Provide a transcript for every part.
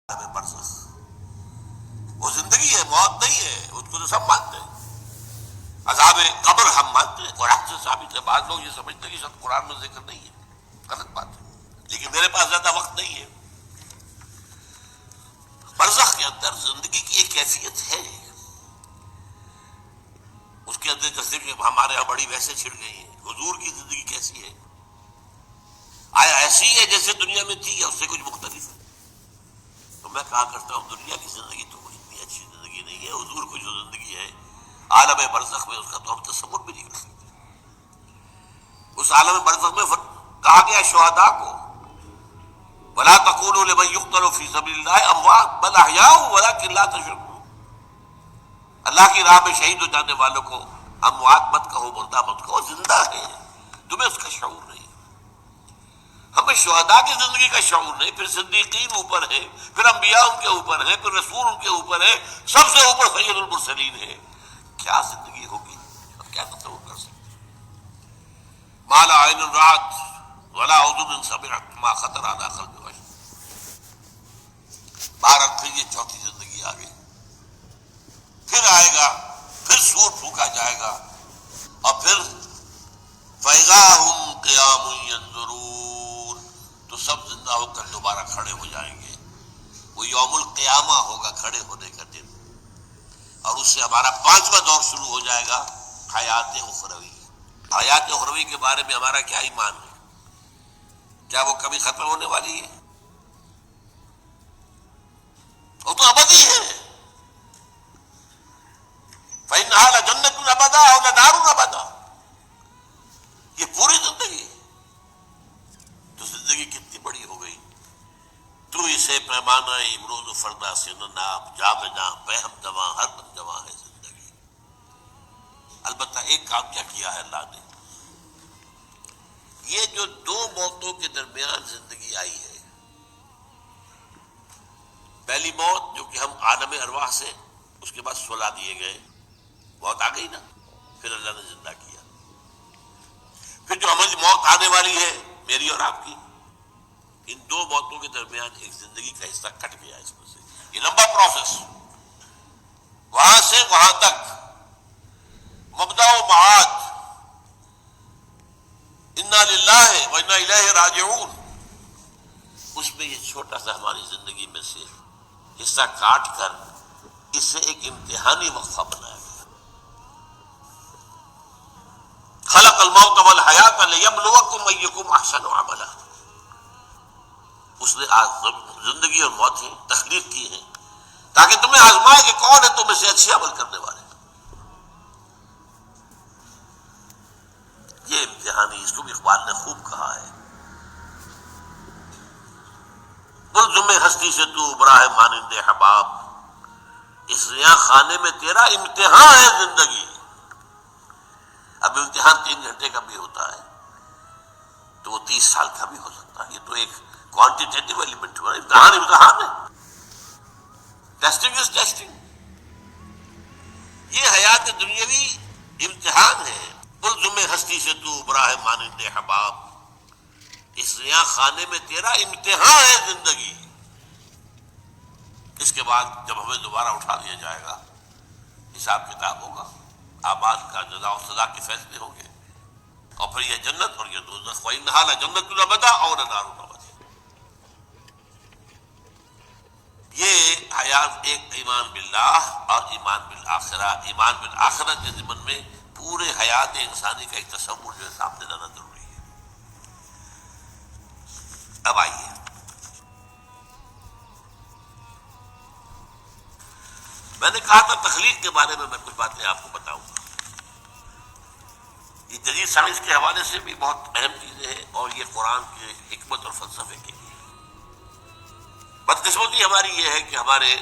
برزخ وہ زندگی ہے، موت نہیں ہے، اس کو تو سب مانتے ہیں۔ عذاب قبر ہم مانتے ہیں، قرآن سے ثابت ہے۔ بعض لوگ یہ سمجھتے ہیں کہ شاید قرآن میں ذکر نہیں ہے، غلط بات ہے، لیکن میرے پاس زیادہ وقت نہیں ہے۔ برزخ کے اندر زندگی کی ایک کیفیت ہے، اس کے اندر جیسے کہ ہمارے یہاں بڑی ویسے چھڑ گئی ہیں۔ حضور کی زندگی کیسی ہے؟ آیا ایسی ہے جیسے دنیا میں تھی یا اس سے کچھ مختلف ہے؟ تو میں کہا کرتا ہوں دنیا کی زندگی تو اتنی اچھی زندگی نہیں ہے، حضور کو جو زندگی ہے عالم برزخ میں، اس کا تو ہم تصور بھی نہیں کر سکتے۔ اس عالم برزخ میں کہا گیا شہداء کو وَلَا تَقُولُوا لِمَن يُقْتَلُ فِي سَبِيلِ اللَّهِ أَمْوَاتٌ بَلْ أَحْيَاءٌ وَلَٰكِن لَا تَشْعُرُونَ۔ اللہ کی راہ میں شہید ہو جانے والوں کو اموات مت کہو، مردہ مت کہو، زندہ ہے، تمہیں اس کا شعور نہیں۔ ہمیں شہداء کی زندگی کا شعور نہیں، پھر صدیقین اوپر ہے، پھر انبیاء ان کے اوپر ہے، پھر رسول ان کے اوپر ہے، سب سے اوپر سید المرسلین ہے۔ کیا زندگی ہوگی، اب کیا تصور کر سکتے؟ ما لا عین رأت ولا اذن سمعت ما خطر علی قلب بشر۔ بہرحال پھر یہ چوتھی زندگی آ گئی، پھر آئے گا، پھر سور پھونکا جائے گا، اور پھر فَإِذَا هُمْ قِيَامٌ يَنظُرُونَ، تو سب زندہ ہو کر دوبارہ کھڑے ہو جائیں گے۔ وہ یوم القیامہ ہوگا، کھڑے ہونے کا دن، اور اس سے ہمارا پانچواں دور شروع ہو جائے گا، حیات اخروی۔ حیات اخروی کے بارے میں ہمارا کیا ایمان ہے؟ کیا وہ کبھی ختم ہونے والی ہے؟ وہ تو ابدی ہے۔ فَإِنَّهَا لَجَنَّةٌ أَبَدًا أَوْ لَنَارٌ أَبَدًا، یہ پوری زندگی تو زندگی کتنی بڑی ہو گئی۔ تو اسے پیمانہ امروز و فردا سے نہ ناپ، جا میں جا پہم جواں، ہر دم جواں ہے زندگی۔ البتہ ایک کام کیا کیا ہے اللہ نے، یہ جو دو موتوں کے درمیان زندگی آئی ہے، پہلی موت جو کہ ہم عالم ارواح سے، اس کے بعد سلا دیے گئے، موت آ گئی نا، پھر اللہ نے زندہ کیا۔ پھر جو ہماری موت آنے والی ہے، میری اور آپ کی، ان دو موتوں کے درمیان ایک زندگی کا حصہ کٹ گیا اس میں سے۔ یہ لمبا پروسیس، وہاں سے وہاں تک، مبدأ و معاد، انا للہ و انا الیہ راجعون، اس میں یہ چھوٹا سا ہماری زندگی میں سے حصہ کاٹ کر اسے ایک امتحانی وقفہ بنایا گیا۔ خلق الموت والحیات لیبلوکم ایکم احسن عملا، اس نے زندگی اور موتیں تخلیق کی ہیں تاکہ تمہیں آزمائے کہ کون ہے تم میں سے اچھے عمل کرنے والے۔ یہ امتحانی، اس کو بھی اقبال نے خوب کہا ہے، ملزم ہستی سے تو ابرا ہے مانند حباب، اس ریاں خانے میں تیرا امتحان ہے زندگی۔ اب امتحان 3 گھنٹے کا بھی ہوتا ہے تو وہ 30 سال کا بھی ہو سکتا ہے۔ یہ تو ایک کوانٹیٹیٹیو ایلیمنٹ ہوا، امتحان ہے، ٹیسٹنگ از ٹیسٹنگ۔ یہ حیات دنیاوی امتحان ہے، ملزم ہستی سے تو ابرا ہے مانند حباب، اس ریاں خانے میں تیرا امتحان ہے زندگی۔ اس کے بعد جب ہمیں دوبارہ اٹھا دیا جائے گا، حساب کتاب ہوگا، اعمال کا جزا و سزا کے فیصلے ہوں گے، اور پھر یہ جنت اور یہ دوزخ، وَإِنَّهَا لَجَنَّةٌ أَبَدًا أَوْ لَنَارٌ أَبَدًا۔ یہ حیات ایک ایمان باللہ اور ایمان بالآخرہ، ایمان بالآخرت کے ضمن میں پورے حیات انسانی کا ایک تصور جو ہے سامنے لانا ضروری ہے۔ اب آئیے، میں نے کہا تھا تخلیق کے بارے میں کچھ باتیں آپ کو بتاؤں گا۔ یہ جدید سائنس کے حوالے سے بھی بہت اہم چیزیں ہیں، اور یہ قرآن کی حکمت اور فلسفے کے لیے۔ بدقسمتی ہماری یہ ہے کہ ہمارے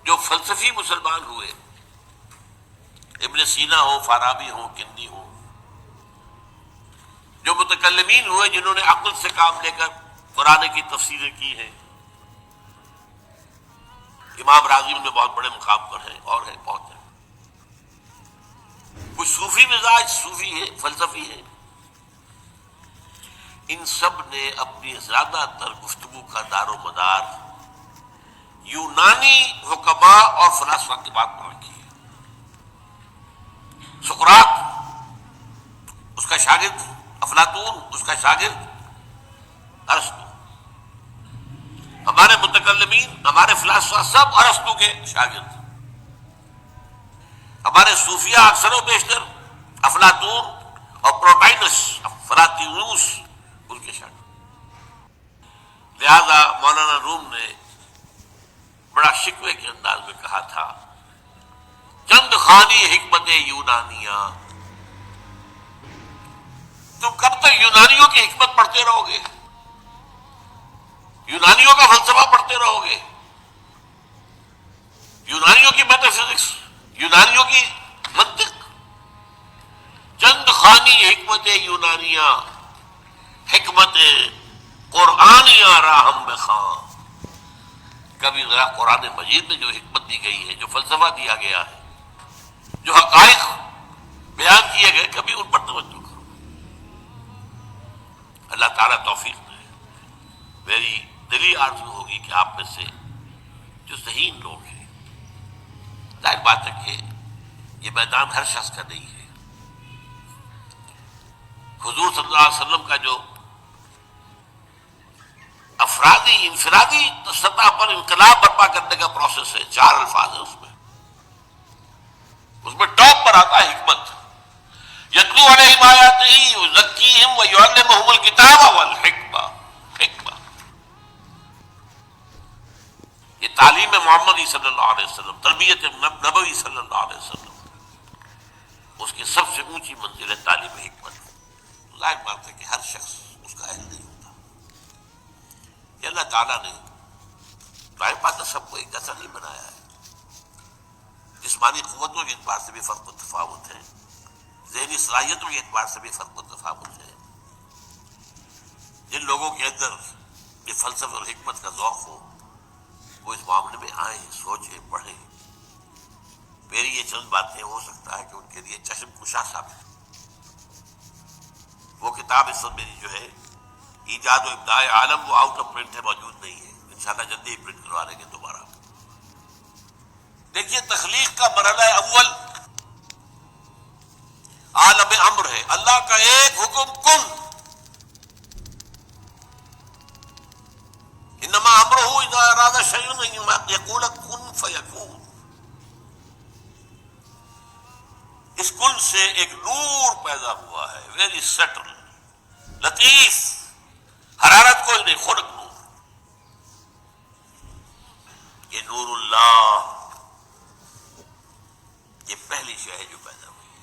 جو فلسفی مسلمان ہوئے، ابن سینا ہو، فارابی ہو، کندی ہو، جو متکلمین ہوئے جنہوں نے عقل سے کام لے کر قرآن کی تفسیریں کی ہیں، امام راغب میں بہت بڑے مقام پر ہیں، اور ہیں بہت ہیں، کچھ صوفی مزاج، صوفی ہے، فلسفی ہے، ان سب نے اپنی زیادہ تر گفتگو کا دار و مدار یونانی حکماء اور فلاسفہ کی بات پر رکھی ہے۔ سقراط اس کا شاگرد، افلاطون اس کا شاگرد ارسطو، ہمارے متکلمین، ہمارے فلاسفہ سب ارسطو کے شاگرد، ہمارے صوفیہ اکثر و بیشتر افلاطون اور پروٹائنس فلاطینوس ان کے شاگرد۔ لہذا مولانا روم نے بڑا شکوے کے انداز میں کہا تھا، چند خانی حکمت یونانیہ، تم کب تک یونانیوں کی حکمت پڑھتے رہو گے، یونانیوں کا فلسفہ پڑھتے رہو گے، یونانیوں کی میٹا فزکس، یونانیوں کی منطق؟ چند خانی حکمت یونانیہ، حکمت قرآنیہ راہم بخواں۔ کبھی ذرا قرآن مجید میں جو حکمت دی گئی ہے، جو فلسفہ دیا گیا ہے، جو حقائق بیان کیے گئے، کبھی ان پر توجہ کرو۔ اللہ تعالیٰ توفیق دے۔ میری دلی آرزو ہوگی کہ آپ میں سے جو ذہین لوگ ہیں، ظاہر بات ہے کہ یہ میدان ہر شخص کا نہیں ہے۔ حضور صلی اللہ علیہ وسلم کا جو افرادی انفرادی سطح پر انقلاب برپا کرنے کا پروسیس ہے، 4 الفاظ ہیں اس میں ٹاپ پر آتا ہے حکمت۔ یتلو علیہم آیاتہ یزکیہم ویعلمہم الکتاب والحکمہ۔ حکمہ یہ تعلیم محمدی صلی اللہ علیہ وسلم، تربیت نبوی صلی اللہ علیہ وسلم، اس کی سب سے اونچی منزل ہے تعلیم حکمت۔ ظاہر بات ہے کہ ہر شخص اس کا اہل نہیں ہوتا۔ یہ اللہ تعالیٰ نے ظاہر بات ہے سب کو ایک جیسا نہیں بنایا ہے۔ جسمانی قوتوں کے اعتبار سے بھی فرق و تفاوت ہے، ذہنی صلاحیتوں کے اعتبار سے بھی فرق و تفاوت ہے۔ جن لوگوں کے اندر یہ فلسفہ اور حکمت کا ذوق ہو، وہ اس معاملے میں آئیں، سوچیں، پڑھیں۔ میری یہ چند باتیں ہو سکتا ہے کہ ان کے لیے چشم کشا ثابت۔ وہ کتاب اس وقت میری جو ہے ایجاد و ابداع عالم، وہ آؤٹ آف پرنٹ ہے، موجود نہیں ہے، انشاءاللہ جلدی ہی پرنٹ کروا لیں گے دوبارہ۔ دیکھیے تخلیق کا مرحلہ اول عالم امر ہے، اللہ کا ایک حکم کن، انما امرہ اذا اراد شیئا ان یقول کن فیکون۔ اس کن سے ایک نور پیدا ہوا ہے، ویری سٹل، لطیف، حرارت کوئی نہیں، خلق نور۔ یہ نور اللہ، یہ پہلی شے ہے جو پیدا ہوئی ہے۔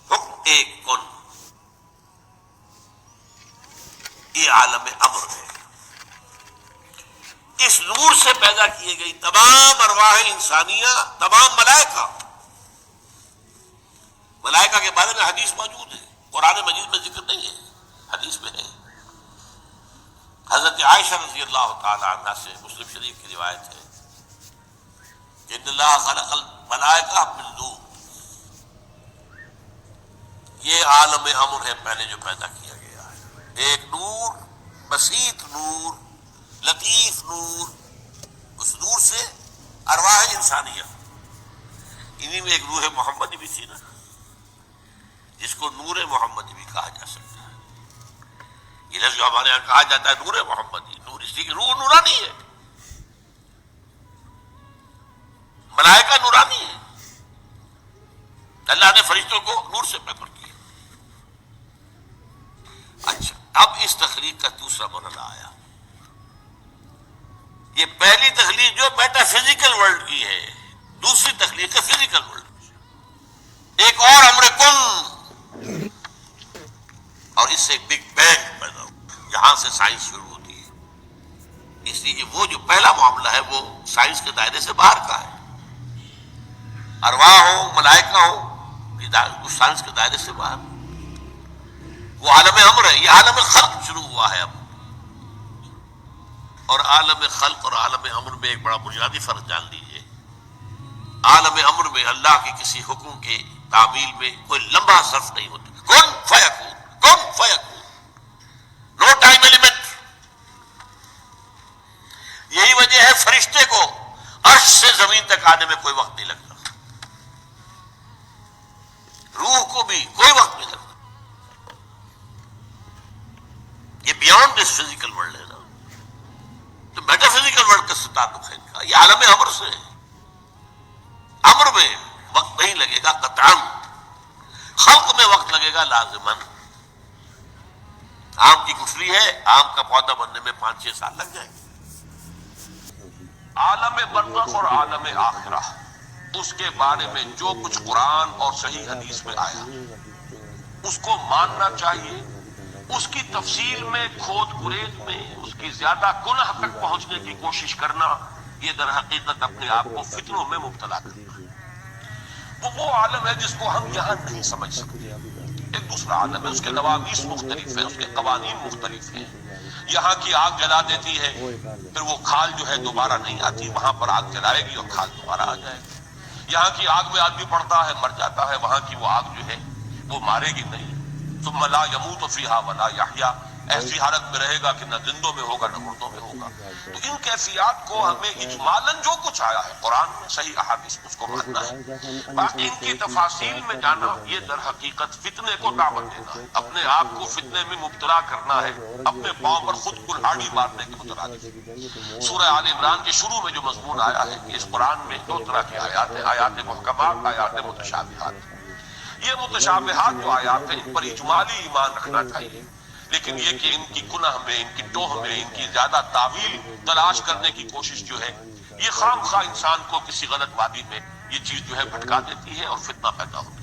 حکم ایک کن، یہ عالم امر ہے۔ اس نور سے پیدا کی گئی تمام ارواح انسانیہ، تمام ملائکہ۔ ملائکہ کے بارے میں حدیث موجود ہے، قرآن مجید میں ذکر نہیں ہے، حدیث میں ہے۔ حضرت عائشہ رضی اللہ تعالی عنہ سے مسلم شریف کی روایت ہے کہ ان اللہ خلق الملائکہ من نور، یہ عالم امر ہے پہلے جو پیدا کیا گیا ہے، ایک نور، بسیط نور، لطیف نور۔ اس نور سے ارواح انسانیہ، انہی میں ایک روح محمدی بھی تھی نا، جس کو نور محمدی بھی کہا جا سکتا ہے۔ یہ لفظ جو ہمارے یہاں کہا جاتا ہے نور محمدی، نور اس لیے کہ روح نورانی ہے، ملائکہ نورانی ہے، اللہ نے فرشتوں کو نور سے پیدا کیا۔ اچھا، اب اس تخلیق کا دوسرا مرحلہ آیا۔ یہ پہلی تخلیق جو میٹا فزیکل ورلڈ کی ہے، دوسری تخلیق ہے فزیکل ورلڈ، ایک اور امر کن، اور اس سے ایک بگ بینگ پیدا ہو، یہاں سے سائنس شروع ہوتی ہے۔ اس لیے وہ جو پہلا معاملہ ہے وہ سائنس کے دائرے سے باہر کا ہے، ارواح ہو، ملائکہ ہو، اس سائنس کے دائرے سے باہر، وہ عالم امر ہے۔ یہ عالم خلق شروع ہوا ہے اب، اور عالم خلق اور عالم امر میں ایک بڑا بنیادی فرق جان لیجیے۔ عالم امر میں اللہ کے کسی حکم کی تعمیل میں کوئی لمبا صرف نہیں ہوتا، کن فیکون، کن فیکون۔ زمین تک آنے میں کوئی وقت نہیں لگتا، روح کو بھی کوئی وقت نہیں لگتا. یہ بیانڈ دس فزیکل ورلڈ ہے نا. تو میٹا فزیکل ورلڈ کا تعلق ہے ان کا، یہ عالم امر سے ہے. امر میں وقت نہیں لگے گا قطعاً، خلق میں وقت لگے گا لازماً. آم کی گٹھلی ہے، آم کا پودا بننے میں 5-6 سال لگ جائیں گے. عالم برزخ اور عالم آخرہ، اس کے بارے میں جو کچھ قرآن اور صحیح حدیث میں آیا اس کو ماننا چاہیے. اس کی تفصیل میں کھود گریز میں اس کی زیادہ کنہ تک پہنچنے کی کوشش کرنا، یہ در حقیقت اپنے آپ کو فتنوں میں مبتلا کرنا ہے. وہ عالم ہے جس کو ہم یہاں نہیں سمجھ سکتے. ایک دوسرا عالم ہے، اس کے نوامیس مختلف ہیں، اس کے قوانین مختلف ہیں. یہاں کی آگ جلا دیتی ہے، پھر وہ کھال جو ہے دوبارہ نہیں آتی، وہاں پر آگ جلائے گی اور کھال دوبارہ آ جائے گی. یہاں کی آگ میں آدمی پڑتا ہے مر جاتا ہے، وہاں کی وہ آگ جو ہے وہ مارے گی نہیں. ثم لا يموت فيها ولا يحيا، ایسی حالت میں رہے گا کہ نہ زندوں میں ہوگا نہ مردوں میں ہوگا. تو ان کیفیات کو ہمیں اجمالاً جو کچھ آیا ہے قرآن میں صحیح احادیث میں اس کو ماننا ہے. باقی ان کی تفاصیل میں جانا یہ در حقیقت فتنے کو دعوت دینا ہے، اپنے آپ کو فتنے میں مبتلا کرنا ہے، اپنے پاؤں پر خود کلہاڑی مارنے کی مترادف. سورہ آل عمران کے شروع میں جو مضمون آیا ہے کہ اس قرآن میں 2 طرح کی آیات ہیں، آیات محکمات، آیات متشابہات. یہ متشابہات جو آیات ہیں ان پر اجمالی ایمان رکھنا چاہیے، لیکن یہ کہ ان کی کنہ میں، ان کی ٹوہ میں، ان کی زیادہ تعویل تلاش کرنے کی کوشش جو ہے یہ خام خواہ انسان کو کسی غلط وادی میں یہ چیز جو ہے بھٹکا دیتی ہے اور فتنہ پیدا ہوتا ہے.